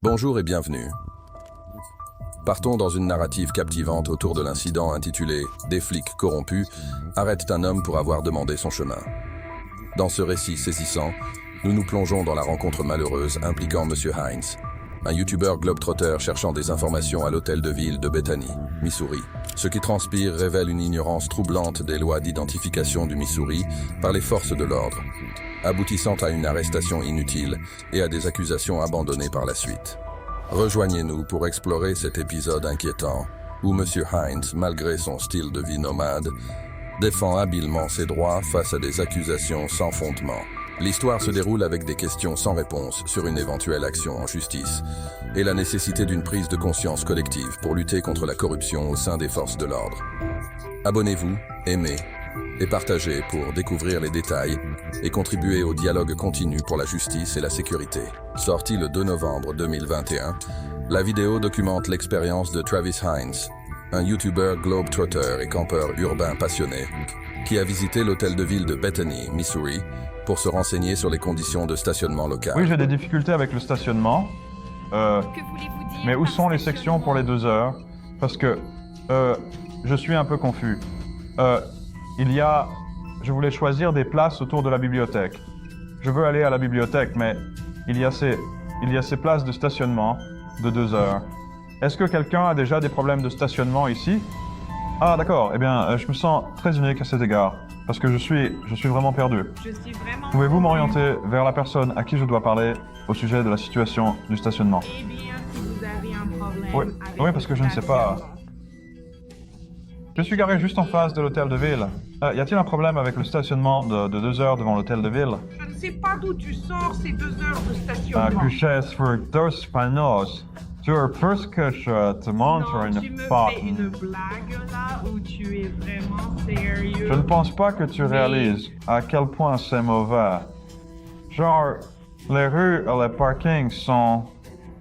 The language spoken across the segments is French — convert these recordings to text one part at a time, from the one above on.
Bonjour et bienvenue. Partons dans une narrative captivante autour de l'incident intitulé « Des flics corrompus arrêtent un homme pour avoir demandé son chemin ». Dans ce récit saisissant, nous nous plongeons dans la rencontre malheureuse impliquant M. Hines, un youtubeur globetrotter cherchant des informations à l'hôtel de ville de Bethany, Missouri. Ce qui transpire révèle une ignorance troublante des lois d'identification du Missouri par les forces de l'ordre, aboutissant à une arrestation inutile et à des accusations abandonnées par la suite. Rejoignez-nous pour explorer cet épisode inquiétant où M. Hines, malgré son style de vie nomade, défend habilement ses droits face à des accusations sans fondement. L'histoire se déroule avec des questions sans réponse sur une éventuelle action en justice et la nécessité d'une prise de conscience collective pour lutter contre la corruption au sein des forces de l'ordre. Abonnez-vous, aimez et partagez pour découvrir les détails et contribuer au dialogue continu pour la justice et la sécurité. Sortie le 2 novembre 2021, la vidéo documente l'expérience de Travis Hines, un YouTuber globetrotter et campeur urbain passionné, qui a visité l'hôtel de ville de Bethany, Missouri, pour se renseigner sur les conditions de stationnement local. Oui, j'ai des difficultés avec le stationnement. Mais où sont les sections pour les 2 heures? Parce que je suis un peu confus. Je voulais choisir des places autour de la bibliothèque. Je veux aller à la bibliothèque, mais il y a ces places de stationnement de 2 heures. Est-ce que quelqu'un a déjà des problèmes de stationnement ici? Ah, d'accord. Eh bien, je me sens très unique à cet égard, parce que je suis vraiment perdu. Pouvez-vous m'orienter vers la personne à qui je dois parler au sujet de la situation du stationnement? Eh bien, si vous avez un problème avec Oui, parce que je ne sais pas. Je suis garé juste en face de l'hôtel de ville. Y a-t-il un problème avec le stationnement de 2 heures devant l'hôtel de ville? Je ne sais pas d'où tu sors ces 2 heures de stationnement. Kuches voor 2 panos. Sur perskutje te monter Non, tu me fais une blague là où tu es vraiment sérieux. Je ne pense pas que tu réalises à quel point c'est mauvais. Genre, les rues et les parkings sont...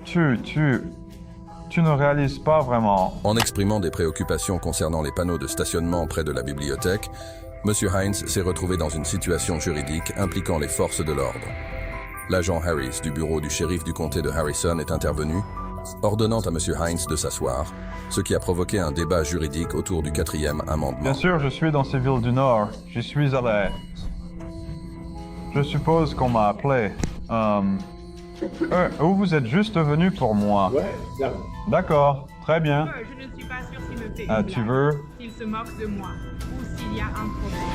Tu ne réalises pas vraiment. En exprimant des préoccupations concernant les panneaux de stationnement près de la bibliothèque, M. Hines s'est retrouvé dans une situation juridique impliquant les forces de l'ordre. L'agent Harris du bureau du shérif du comté de Harrison est intervenu, ordonnant à M. Hines de s'asseoir, ce qui a provoqué un débat juridique autour du 4e amendement. Bien sûr, je suis dans ces villes du Nord. J'y suis allé. Je suppose qu'on m'a appelé. Ou vous êtes juste venu pour moi? Ouais, là. D'accord, très bien. Je ne suis pas sûr s'il me fait Tu une veux? blague, s'il se moque de moi, ou s'il y a un problème.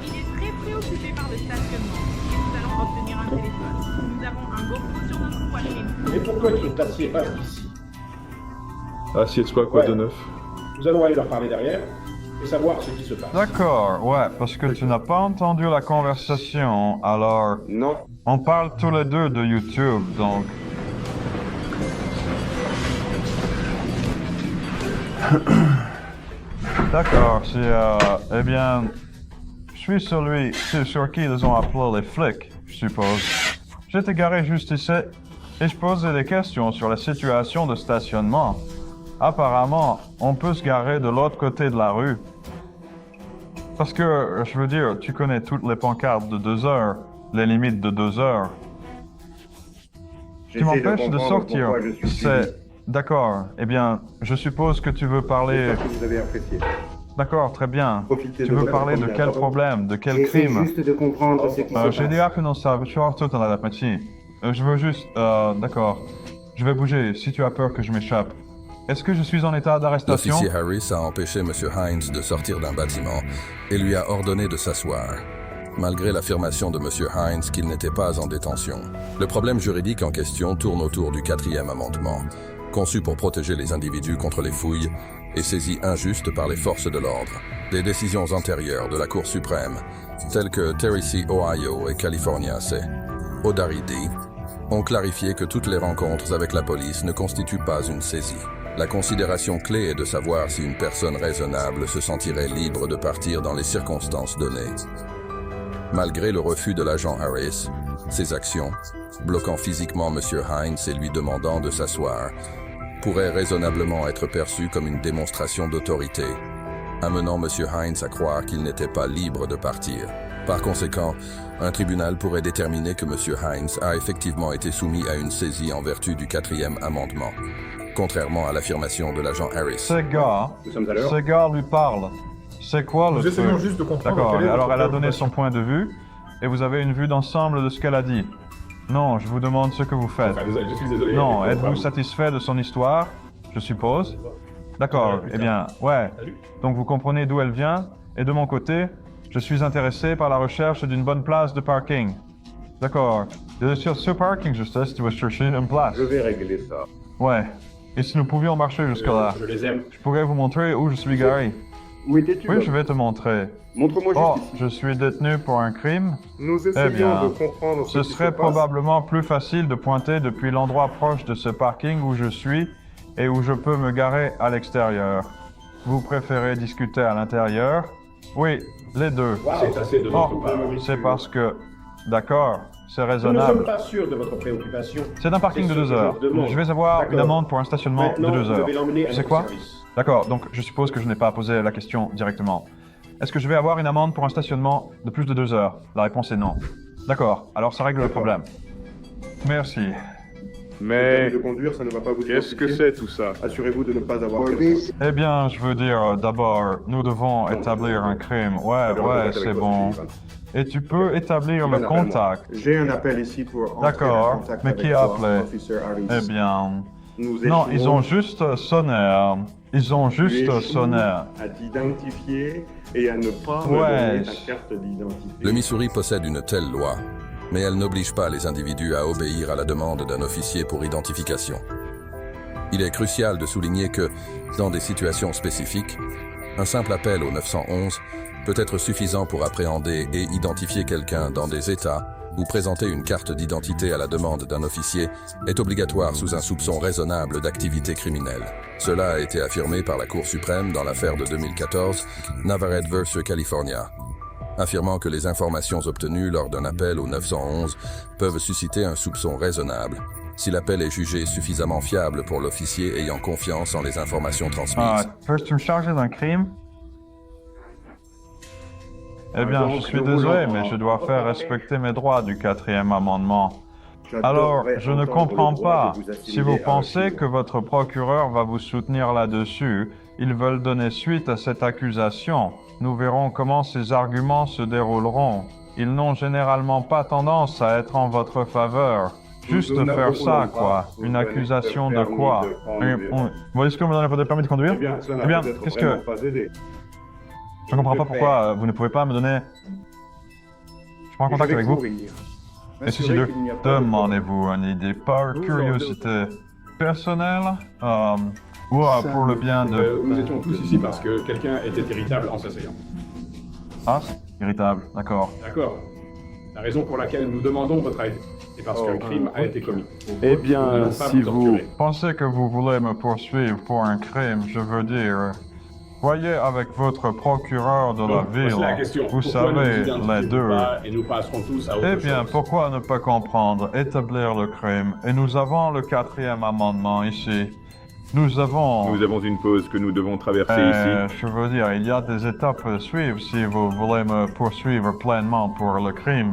Il est très préoccupé par le stationnement, et nous allons obtenir un téléphone. Nous avons un GoPro sur notre poitrine. Et pourquoi tu ne t'assieds pas ici? Assieds-toi quoi de neuf? Nous allons aller leur parler derrière et savoir ce qui se passe. D'accord, ouais, parce que tu n'as pas entendu la conversation, alors... Non. On parle tous les deux de YouTube, donc... D'accord, eh bien... Je suis celui sur qui ils ont appelé les flics, je suppose. J'étais garé juste ici, et je posais des questions sur la situation de stationnement. Apparemment, on peut se garer de l'autre côté de la rue. Parce que, je veux dire, tu connais toutes les pancartes de 2 heures, les limites de 2 heures. Tu m'empêches de sortir. D'accord. Eh bien, je suppose que tu veux parler... J'espère que vous avez apprécié. D'accord, très bien. Profitez Tu de veux votre parler de première quel parole. problème, de quel J'essaie crime? juste de comprendre ce qui se passe. J'ai dit que non, ça, je suis tout en adaptation. Je veux juste... D'accord. Je vais bouger, si tu as peur que je m'échappe. Est-ce que je suis en état d'arrestation? L'officier Harris a empêché M. Hines de sortir d'un bâtiment et lui a ordonné de s'asseoir, malgré l'affirmation de M. Hines qu'il n'était pas en détention. Le problème juridique en question tourne autour du 4e amendement, conçu pour protéger les individus contre les fouilles et saisies injustes par les forces de l'ordre. Des décisions antérieures de la Cour suprême, telles que Terry C. Ohio et California C. O'Darity, ont clarifié que toutes les rencontres avec la police ne constituent pas une saisie. La considération clé est de savoir si une personne raisonnable se sentirait libre de partir dans les circonstances données. Malgré le refus de l'agent Harris, ses actions, bloquant physiquement M. Hines et lui demandant de s'asseoir, pourraient raisonnablement être perçues comme une démonstration d'autorité, amenant M. Hines à croire qu'il n'était pas libre de partir. Par conséquent, un tribunal pourrait déterminer que M. Hines a effectivement été soumis à une saisie en vertu du 4e amendement, contrairement à l'affirmation de l'agent Harris. Nous sommes à l'heure. Ces gars lui parlent. C'est quoi le Nous essayons truc? juste de comprendre. D'accord, quelle est alors votre elle a donné son préoccupation. point de vue, et vous avez une vue d'ensemble de ce qu'elle a dit. Non, je vous demande ce que vous faites. Enfin, je suis désolé. Non, mais êtes-vous vous- satisfait de son histoire, je suppose? D'accord, eh bien, ouais. Salut. Donc vous comprenez d'où elle vient, et de mon côté, je suis intéressé par la recherche d'une bonne place de parking. D'accord. Sur ce parking, juste, tu vas chercher une place. Je vais régler ça. Ouais. Et si nous pouvions marcher jusque-là, Je les aime. je pourrais vous montrer où je suis garé. Où étais-tu? Oui, je vais te montrer. Montre-moi Oh, juste ici. je suis détenu pour un crime. Nous essayons bien, de comprendre Ce qui se serait passe. probablement plus facile de pointer depuis l'endroit proche de ce parking où je suis et où je peux me garer à l'extérieur. Vous préférez discuter à l'intérieur? Oui, les deux. C'est assez de Oh, notre part. c'est parce que... D'accord, c'est Nous ne sommes raisonnable. pas sûrs de votre préoccupation. C'est un parking de C'est ce 2 que je heures. vous demande. Je vais avoir une D'accord. amende pour un stationnement Maintenant, de 2 vous heures. devez l'emmener à C'est notre quoi? service. D'accord, donc je suppose que je n'ai pas posé la question directement. Est-ce que je vais avoir une amende pour un stationnement de plus de 2 heures? La réponse est non. D'accord, alors ça règle le problème. Merci. Le Mais permis de conduire, ça ne va pas vous qu'est-ce que identifier. c'est tout ça? Assurez-vous de ne pas avoir quelqu'un. Eh bien, je veux dire, d'abord, nous devons établir un crime. Ouais, Alors, ouais, avec c'est votre bon. fille, Ivan. Et tu peux établir le Ivan, appelle-moi. contact. J'ai un appel ici pour entrer D'accord, en contact mais avec qui a toi, appelé? Officer Harris. Eh bien... Nous Non, ils échouons- ont juste sonné. Ils ont tu juste échoues sonné. à t'identifier et à ne pas me Ouais. donner ta carte d'identité. Le Missouri possède une telle loi, mais elle n'oblige pas les individus à obéir à la demande d'un officier pour identification. Il est crucial de souligner que, dans des situations spécifiques, un simple appel au 911 peut être suffisant pour appréhender et identifier quelqu'un dans des états où présenter une carte d'identité à la demande d'un officier est obligatoire sous un soupçon raisonnable d'activité criminelle. Cela a été affirmé par la Cour suprême dans l'affaire de 2014, Navarrete vs. California, affirmant que les informations obtenues lors d'un appel au 911 peuvent susciter un soupçon raisonnable si l'appel est jugé suffisamment fiable pour l'officier ayant confiance en les informations transmises. Tu me charger d'un crime? Eh bien, Donc, je suis nous désolé, voulons- mais je dois faire respecter mes droits du 4e amendement. J'adorerais Alors, je ne entendre comprends le droit pas. de vous assimiler Si vous à un pensez chinois. que votre procureur va vous soutenir là-dessus, ils veulent donner suite à cette accusation. Nous verrons comment ces arguments se dérouleront. Ils n'ont généralement pas tendance à être en votre faveur. Juste Nous faire n'avons ça, pas quoi. vous Une donner accusation de de permis quoi? de conduire. Vous voyez ce que vous me donnez pas de permis de conduire? Eh bien, cela n'a Eh bien, peut-être qu'est-ce vraiment que... pas aidé. Je ne comprends pas Je pourquoi vous ne pouvez pas me donner... Je prends contact Je vais avec vous. courir. Et ceci M'assurer deux, qu'il n'y a pas de demandez-vous une idée par Nous, curiosité personnelle ou pour le bien de... Nous étions tous ici parce que quelqu'un était irritable en s'asseyant. Ah, c'est irritable, d'accord. D'accord. La raison pour laquelle nous demandons votre aide, c'est parce qu'un crime a été commis. Eh Nous bien, n'allons pas si vous vous... torturer. Pensez que vous voulez me poursuivre pour un crime, je veux dire... Voyez avec votre procureur de la Bon, voici la ville, question. vous Pourquoi ne savez, vous identifiez-vous les deux. pas et nous passerons tous à autre Eh bien, chose. pourquoi ne pas comprendre, établir le crime? Et nous avons le 4e amendement ici. Nous avons... Nous avons une pause que nous devons traverser ici. Je veux dire, il y a des étapes à suivre si vous voulez me poursuivre pleinement pour le crime.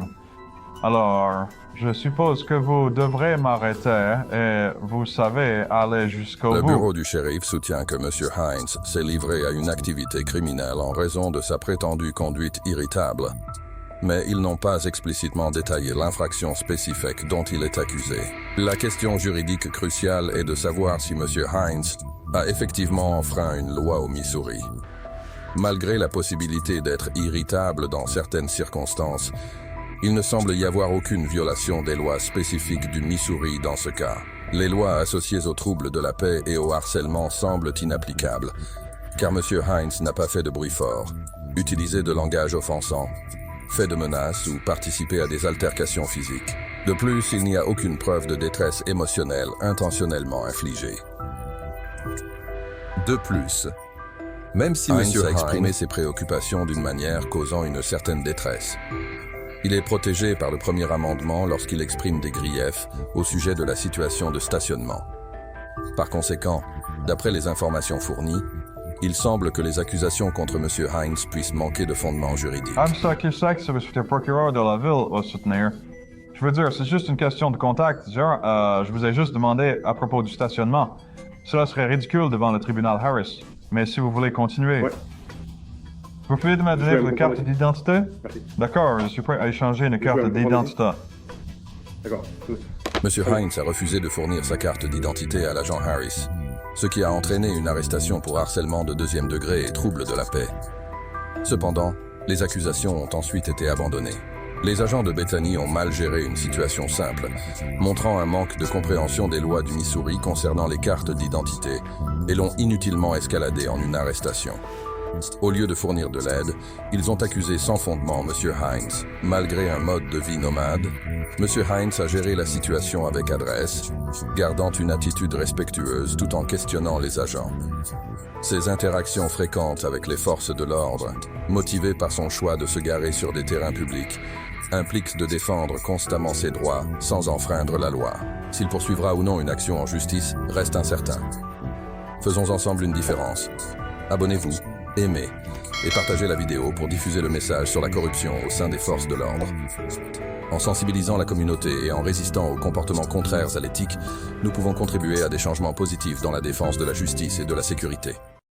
Alors, je suppose que vous devrez m'arrêter et vous savez aller jusqu'au Le bout. bureau du shérif soutient que M. Hines s'est livré à une activité criminelle en raison de sa prétendue conduite irritable. Mais ils n'ont pas explicitement détaillé l'infraction spécifique dont il est accusé. La question juridique cruciale est de savoir si M. Hines a effectivement enfreint une loi au Missouri. Malgré la possibilité d'être irritable dans certaines circonstances, il ne semble y avoir aucune violation des lois spécifiques du Missouri dans ce cas. Les lois associées aux troubles de la paix et au harcèlement semblent inapplicables, car M. Hines n'a pas fait de bruit fort, utilisé de langage offensant, fait de menaces ou participé à des altercations physiques. De plus, il n'y a aucune preuve de détresse émotionnelle intentionnellement infligée. De plus, même si M. a exprimé ses préoccupations d'une manière causant une certaine détresse, il est protégé par le premier amendement lorsqu'il exprime des griefs au sujet de la situation de stationnement. Par conséquent, d'après les informations fournies, Il semble que les accusations contre M. Hines puissent manquer de fondement juridique. Ça que le procureur de la ville va soutenir. Je veux dire, c'est juste une question de contact. Genre, je vous ai juste demandé à propos du stationnement. Cela serait ridicule devant le tribunal Harris. Mais si vous voulez continuer... Ouais. Vous pouvez me donner votre carte d'identité? Merci. D'accord, je suis prêt à échanger une carte me d'identité. D'accord. M. Hines a refusé de fournir sa carte d'identité à l'agent Harris, ce qui a entraîné une arrestation pour harcèlement de 2e degré et trouble de la paix. Cependant, les accusations ont ensuite été abandonnées. Les agents de Bethany ont mal géré une situation simple, montrant un manque de compréhension des lois du Missouri concernant les cartes d'identité et l'ont inutilement escaladé en une arrestation. Au lieu de fournir de l'aide, ils ont accusé sans fondement M. Hines. Malgré un mode de vie nomade, M. Hines a géré la situation avec adresse, gardant une attitude respectueuse tout en questionnant les agents. Ses interactions fréquentes avec les forces de l'ordre, motivées par son choix de se garer sur des terrains publics, impliquent de défendre constamment ses droits sans enfreindre la loi. S'il poursuivra ou non une action en justice reste incertain. Faisons ensemble une différence. Abonnez-vous, aimez et partagez la vidéo pour diffuser le message sur la corruption au sein des forces de l'ordre. En sensibilisant la communauté et en résistant aux comportements contraires à l'éthique, nous pouvons contribuer à des changements positifs dans la défense de la justice et de la sécurité.